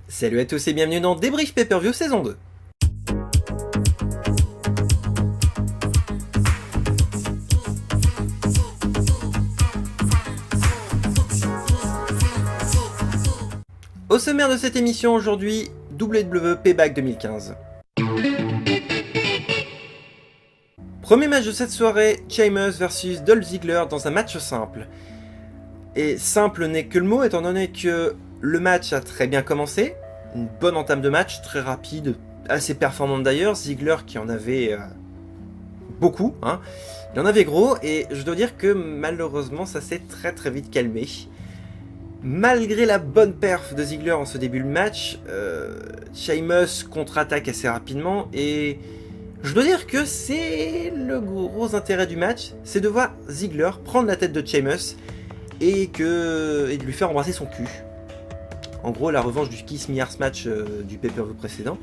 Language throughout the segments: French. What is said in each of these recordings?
Salut à tous et bienvenue dans Débrief Pay-Per-View saison 2. Au sommaire de cette émission aujourd'hui, WWE Payback 2015. Premier match de cette soirée, Sheamus vs Dolph Ziggler dans un match simple. Et simple n'est que le mot étant donné que le match a très bien commencé, une bonne entame de match, très rapide, assez performante d'ailleurs, Ziggler qui en avait beaucoup, hein. Il en avait gros, et je dois dire que malheureusement ça s'est très vite calmé. Malgré la bonne perf de Ziggler en ce début de match, Sheamus contre-attaque assez rapidement, et je dois dire que c'est le gros intérêt du match, c'est de voir Ziggler prendre la tête de Sheamus, et de lui faire embrasser son cul. En gros, la revanche du Kiss Me Arse match du pay-per-view précédent.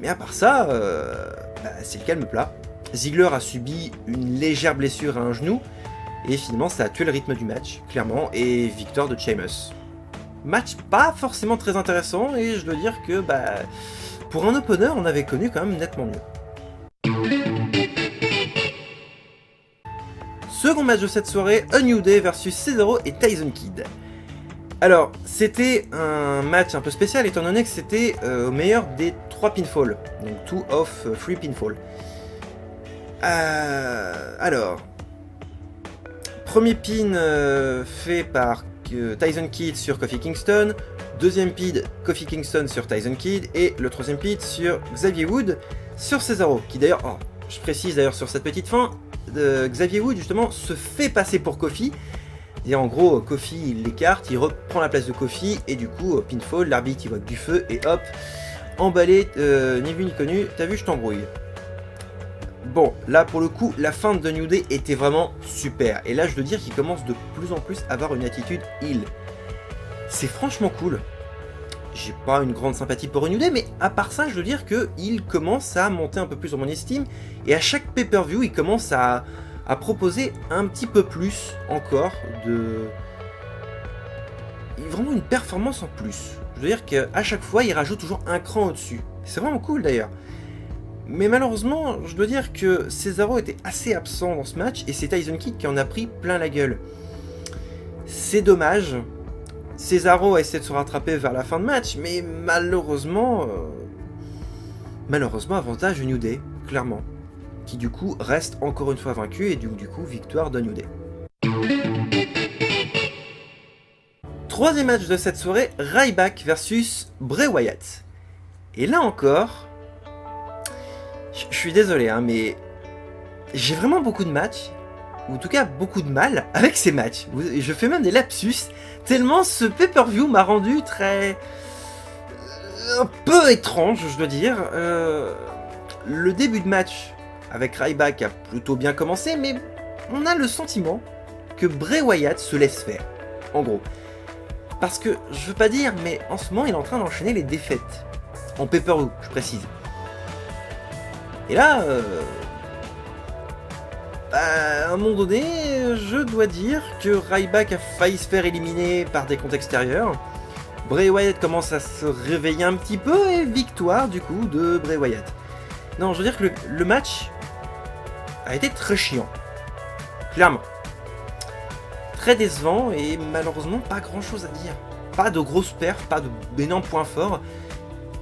Mais à part ça, c'est le calme plat. Ziggler a subi une légère blessure à un genou, et finalement ça a tué le rythme du match, clairement, et victoire de Sheamus. Match pas forcément très intéressant, et je dois dire que pour un opener, on avait connu quand même nettement mieux. Second match de cette soirée, A New Day versus Cesaro et Tyson Kidd. Alors, c'était un match un peu spécial étant donné que c'était au meilleur des 3 pinfalls, donc 2 of 3 pinfalls. Alors, premier pin fait par Tyson Kidd sur Kofi Kingston, deuxième pin Kofi Kingston sur Tyson Kidd, et le troisième pin sur Xavier Wood sur Cesaro, qui d'ailleurs, je précise d'ailleurs sur cette petite fin, Xavier Wood justement se fait passer pour Kofi, et en gros Kofi il l'écarte, il reprend la place de Kofi, et du coup pinfall, l'arbitre il voit que du feu, et hop, emballé, ni vu ni connu, t'as vu je t'embrouille. Bon, là pour le coup, la fin de New Day était vraiment super, et là je veux dire qu'il commence de plus en plus à avoir une attitude heel. C'est franchement cool. J'ai pas une grande sympathie pour New Day, mais à part ça, je veux dire qu'il commence à monter un peu plus dans mon estime, et à chaque pay-per-view, il commence à proposer un petit peu plus encore de... Vraiment une performance en plus. Je veux dire qu'à chaque fois, il rajoute toujours un cran au-dessus. C'est vraiment cool d'ailleurs. Mais malheureusement, je dois dire que Cesaro était assez absent dans ce match, et c'est Tyson Kidd qui en a pris plein la gueule. C'est dommage. Cesaro a essayé de se rattraper vers la fin de match, mais malheureusement avantage de New Day, clairement, qui du coup reste encore une fois vaincu, et du coup victoire de New Day. Troisième match de cette soirée, Ryback versus Bray Wyatt. Et là encore, je suis désolé, hein, mais j'ai vraiment beaucoup de matchs, ou en tout cas beaucoup de mal avec ces matchs. Je fais même des lapsus, tellement ce pay-per-view m'a rendu très... un peu étrange, je dois dire. Le début de match avec Ryback a plutôt bien commencé, mais on a le sentiment que Bray Wyatt se laisse faire, en gros. Parce que, je veux pas dire, mais en ce moment il est en train d'enchaîner les défaites. En pay-per-view, je précise. Et là, à un moment donné, je dois dire que Ryback a failli se faire éliminer par des comptes extérieurs. Bray Wyatt commence à se réveiller un petit peu, et victoire du coup de Bray Wyatt. Non, je veux dire que le match a été très chiant. Clairement. Très décevant, et malheureusement pas grand chose à dire. Pas de grosses perfs, pas d'énormes points forts.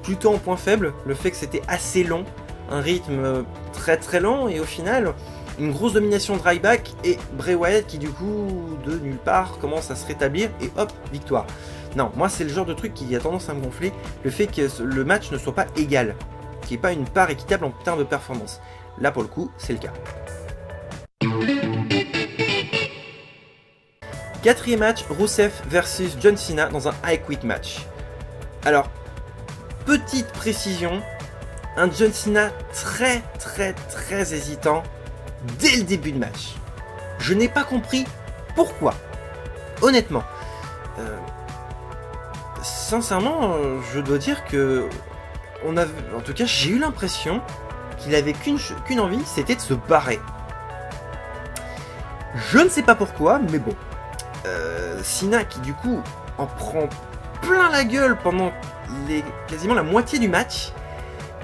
Plutôt en point faible, le fait que c'était assez long. Un rythme très lent, et au final, une grosse domination de Ryback, et Bray Wyatt qui du coup, de nulle part, commence à se rétablir, et hop, victoire. Non, moi c'est le genre de truc qui a tendance à me gonfler, le fait que le match ne soit pas égal, qu'il n'y ait pas une part équitable en termes de performance. Là pour le coup, c'est le cas. Quatrième match, Rusev versus John Cena dans un I Quit match. Alors, petite précision, un John Cena très hésitant dès le début de match. Je n'ai pas compris pourquoi. Honnêtement. Sincèrement, je dois dire que en tout cas, j'ai eu l'impression qu'il avait qu'une envie, c'était de se barrer. Je ne sais pas pourquoi, mais bon. Cena qui du coup en prend plein la gueule pendant quasiment la moitié du match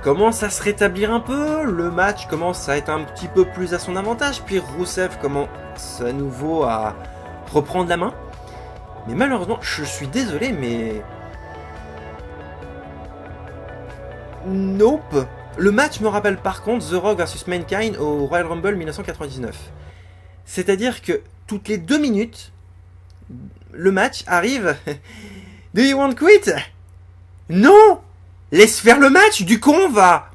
commence à se rétablir un peu, le match commence à être un petit peu plus à son avantage, puis Rousseff commence à nouveau à reprendre la main. Mais malheureusement, je suis désolé, mais... Nope. Le match me rappelle par contre The Rock vs Mankind au Royal Rumble 1999. C'est-à-dire que toutes les 2 minutes, le match arrive... Do you want to quit? Non! Laisse faire le match, du con, va!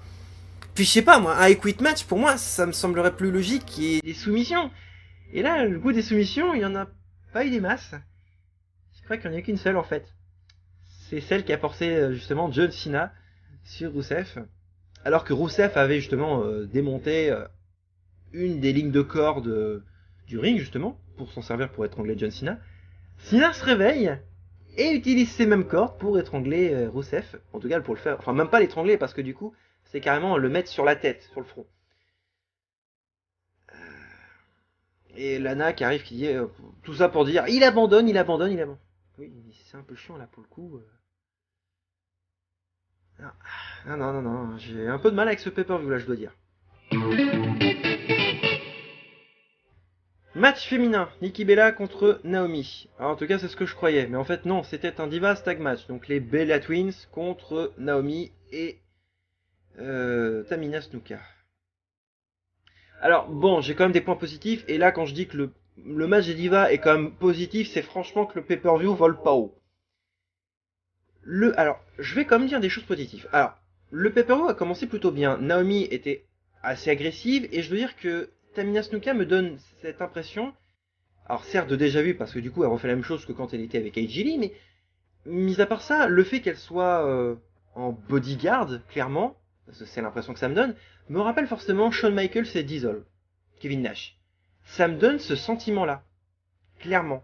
Puis je sais pas, moi, un I quit match, pour moi, ça me semblerait plus logique qu'il y ait des soumissions. Et là, le goût des soumissions, il y en a pas eu des masses. Je crois qu'il n'y en a qu'une seule, en fait. C'est celle qui a forcé, justement, John Cena sur Rousseff. Alors que Rousseff avait, justement, démonté une des lignes de corde du ring, justement, pour s'en servir pour étrangler John Cena. Cena se réveille et utilise ces mêmes cordes pour étrangler Rousseff. En tout cas, pour le faire... Enfin, même pas l'étrangler, parce que du coup, c'est carrément le mettre sur la tête, sur le front. Et Lana qui arrive, qui dit... tout ça pour dire, il abandonne. Oui, c'est un peu chiant, là, pour le coup. Non, j'ai un peu de mal avec ce pay-per-view, là, je dois dire. Match féminin, Nikki Bella contre Naomi. Alors, en tout cas, c'est ce que je croyais. Mais en fait, non, c'était un Divas Tag Match. Donc, les Bella Twins contre Naomi et Tamina Snuka. Alors, bon, j'ai quand même des points positifs. Et là, quand je dis que le match des Divas est quand même positif, c'est franchement que le pay-per-view vole pas haut. Alors, je vais quand même dire des choses positives. Alors, le pay-per-view a commencé plutôt bien. Naomi était assez agressive. Et je veux dire que Tamina Snuka me donne cette impression, alors certes de déjà vu parce que du coup elle refait la même chose que quand elle était avec AJ Lee, mais mis à part ça, le fait qu'elle soit en bodyguard, clairement, parce que c'est l'impression que ça me donne, me rappelle forcément Shawn Michaels et Diesel, Kevin Nash. Ça me donne ce sentiment-là, clairement.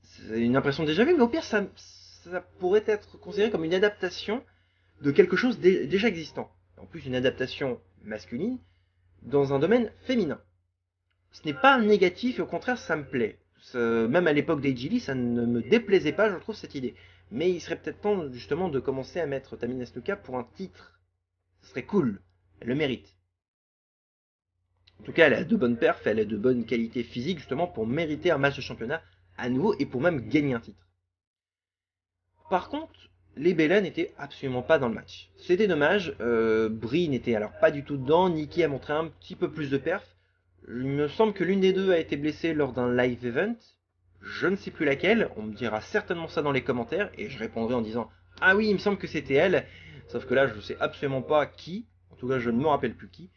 C'est une impression déjà vue, mais au pire ça pourrait être considéré comme une adaptation de quelque chose déjà existant. En plus une adaptation masculine, dans un domaine féminin. Ce n'est pas négatif et au contraire ça me plaît. Même à l'époque d'AJ Lee, ça ne me déplaisait pas, je trouve, cette idée. Mais il serait peut-être temps justement de commencer à mettre Tamina Snuka pour un titre. Ce serait cool, elle le mérite. En tout cas, elle a de bonnes perfs, elle a de bonnes qualités physiques justement pour mériter un match de championnat à nouveau et pour même gagner un titre. Par contre, les Bella n'étaient absolument pas dans le match. C'était dommage, Brie n'était alors pas du tout dedans, Nikki a montré un petit peu plus de perf. Il me semble que l'une des deux a été blessée lors d'un live event. Je ne sais plus laquelle, on me dira certainement ça dans les commentaires, et je répondrai en disant « Ah oui, il me semble que c'était elle », sauf que là je ne sais absolument pas qui, en tout cas je ne me rappelle plus qui.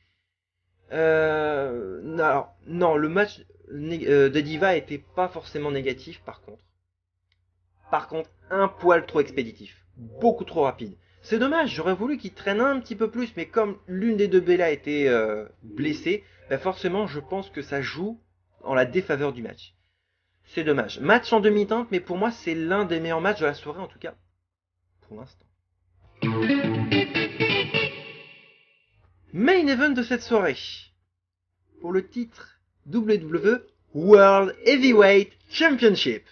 Alors, non, le match de Diva était pas forcément négatif par contre. Par contre, un poil trop expéditif. Beaucoup trop rapide. C'est dommage, j'aurais voulu qu'il traîne un petit peu plus, mais comme l'une des deux Bella était blessée, ben forcément je pense que ça joue en la défaveur du match. C'est dommage. Match en demi-teinte, mais pour moi c'est l'un des meilleurs matchs de la soirée en tout cas, pour l'instant. Main event de cette soirée. Pour le titre WWE World Heavyweight Championship.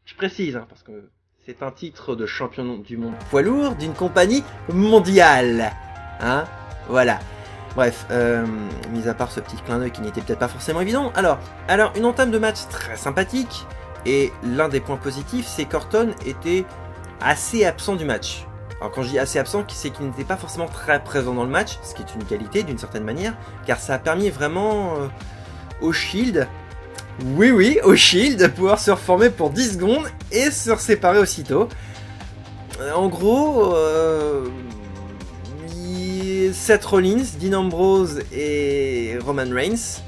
Je précise, parce que c'est un titre de champion du monde poids lourd d'une compagnie mondiale. Hein? Voilà. Bref, mis à part ce petit clin d'œil qui n'était peut-être pas forcément évident. Alors, une entame de match très sympathique. Et l'un des points positifs, c'est qu'Orton était assez absent du match. Alors quand je dis assez absent, c'est qu'il n'était pas forcément très présent dans le match, ce qui est une qualité d'une certaine manière, car ça a permis vraiment au Shield... Oui, au Shield, de pouvoir se reformer pour 10 secondes et se séparer aussitôt. En gros, Seth Rollins, Dean Ambrose et Roman Reigns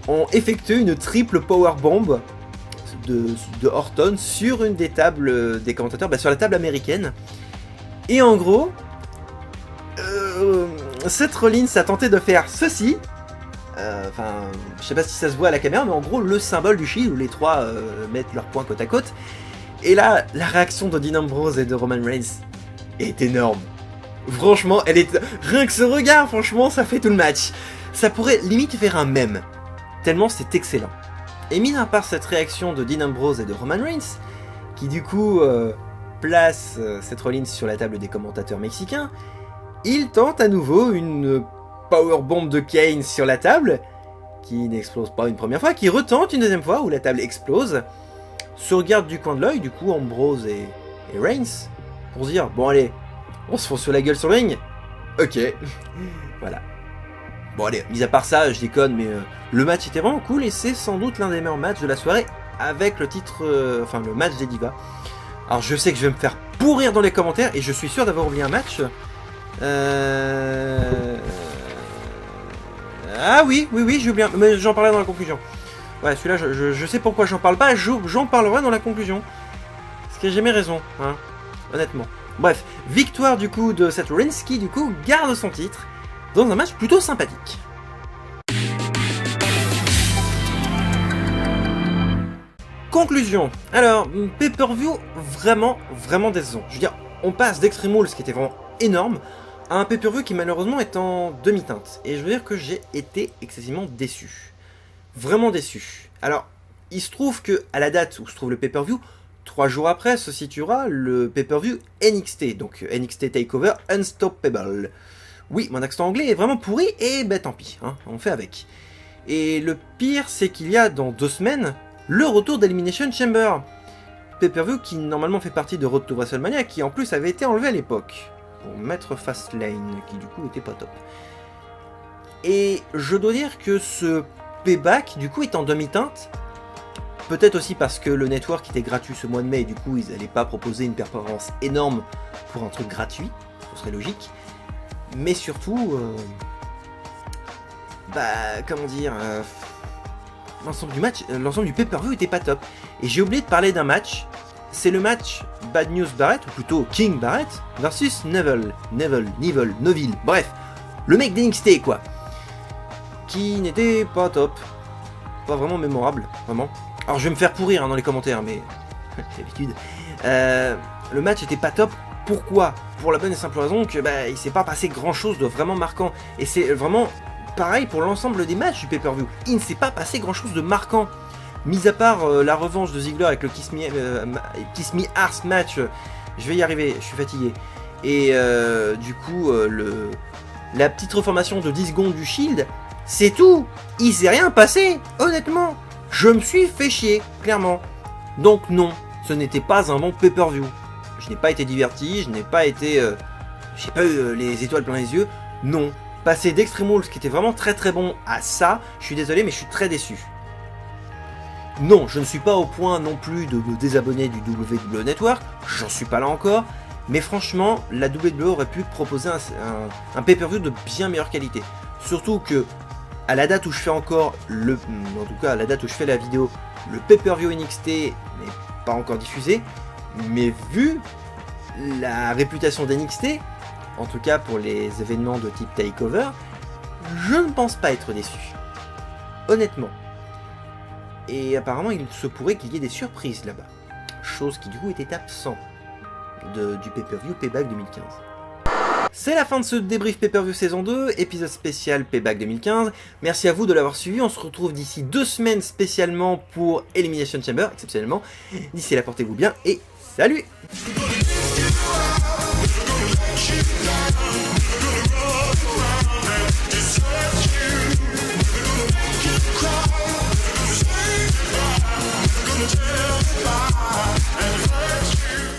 ont effectué une triple powerbomb de Orton sur une des tables des commentateurs, sur la table américaine. Et en gros, Seth Rollins a tenté de faire ceci. Je sais pas si ça se voit à la caméra, mais en gros, le symbole du Shield où les trois mettent leurs poings côte à côte. Et là, la réaction de Dean Ambrose et de Roman Reigns est énorme. Franchement, rien que ce regard, franchement, ça fait tout le match. Ça pourrait limite faire un mème, tellement c'est excellent. Et mis à part cette réaction de Dean Ambrose et de Roman Reigns, qui du coup place Seth Rollins sur la table des commentateurs mexicains, il tente à nouveau une powerbomb de Kane sur la table, qui n'explose pas une première fois, qui retente une deuxième fois, où la table explose, se regarde du coin de l'œil, du coup Ambrose et Reigns, pour se dire, bon allez, on se fonce sur la gueule sur le ring. Ok, voilà. Bon allez, mis à part ça, je déconne, mais le match était vraiment cool, et c'est sans doute l'un des meilleurs matchs de la soirée, avec le titre, enfin le match des divas. Alors je sais que je vais me faire pourrir dans les commentaires, et je suis sûr d'avoir oublié un match. Ah oui, j'ai oublié, mais j'en parlerai dans la conclusion. Ouais, celui-là, je sais pourquoi j'en parle pas, j'en parlerai dans la conclusion. Parce que j'ai mes raisons, hein, honnêtement. Bref, victoire du coup de Seth Rollins qui du coup garde son titre dans un match plutôt sympathique. Conclusion. Alors, pay-per-view vraiment décevant. Je veux dire, on passe d'Extreme Rules, qui était vraiment énorme, à un pay-per-view qui malheureusement est en demi-teinte. Et je veux dire que j'ai été excessivement déçu. Vraiment déçu. Alors, il se trouve que à la date où se trouve le pay-per-view, 3 jours après se situera le pay-per-view NXT, donc NXT TakeOver Unstoppable. Oui, mon accent anglais est vraiment pourri, et ben tant pis, hein, on fait avec. Et le pire, c'est qu'il y a dans 2 semaines, le retour d'Elimination Chamber. Pay-per-view qui normalement fait partie de Road to WrestleMania, qui en plus avait été enlevé à l'époque, pour mettre Fastlane, qui du coup était pas top. Et je dois dire que ce payback, du coup, est en demi-teinte. Peut-être aussi parce que le network était gratuit ce mois de mai, et du coup, ils n'allaient pas proposer une performance énorme pour un truc gratuit, ce serait logique. Mais surtout, comment dire, l'ensemble du match, l'ensemble du pay-per-view était pas top. Et j'ai oublié de parler d'un match, c'est le match Bad News Barrett, ou plutôt King Barrett, versus Neville, bref, le mec d'NXT quoi, qui n'était pas top, pas vraiment mémorable, vraiment. Alors je vais me faire pourrir hein, dans les commentaires, mais c'est l'habitude. Le match était pas top. Pourquoi? Pour la bonne et simple raison que il s'est pas passé grand chose de vraiment marquant. Et c'est vraiment pareil pour l'ensemble des matchs du pay-per-view. Il ne s'est pas passé grand chose de marquant. Mis à part la revanche de Ziggler avec le Kiss Me Arse match, je vais y arriver, je suis fatigué. Et du coup, la petite reformation de 10 secondes du Shield, c'est tout. Il s'est rien passé, honnêtement. Je me suis fait chier, clairement. Donc non, ce n'était pas un bon pay-per-view. Je n'ai pas été diverti, je n'ai pas été... j'ai pas eu les étoiles plein les yeux. Non. Passer d'Extreme Rules, qui était vraiment très bon, à ça, je suis désolé, mais je suis très déçu. Non, je ne suis pas au point non plus de me désabonner du WWE Network, j'en suis pas là encore, mais franchement, la WWE aurait pu proposer un pay-per-view de bien meilleure qualité. Surtout que, à la date où je fais encore en tout cas à la date où je fais la vidéo, le pay-per-view NXT n'est pas encore diffusé, mais vu la réputation d'NXT, en tout cas pour les événements de type takeover, je ne pense pas être déçu. Honnêtement. Et apparemment il se pourrait qu'il y ait des surprises là-bas. Chose qui du coup était absent du pay-per-view Payback 2015. C'est la fin de ce débrief pay-per-view saison 2, épisode spécial Payback 2015. Merci à vous de l'avoir suivi, on se retrouve d'ici 2 semaines spécialement pour Elimination Chamber, exceptionnellement. D'ici là, portez-vous bien et salut! Bye.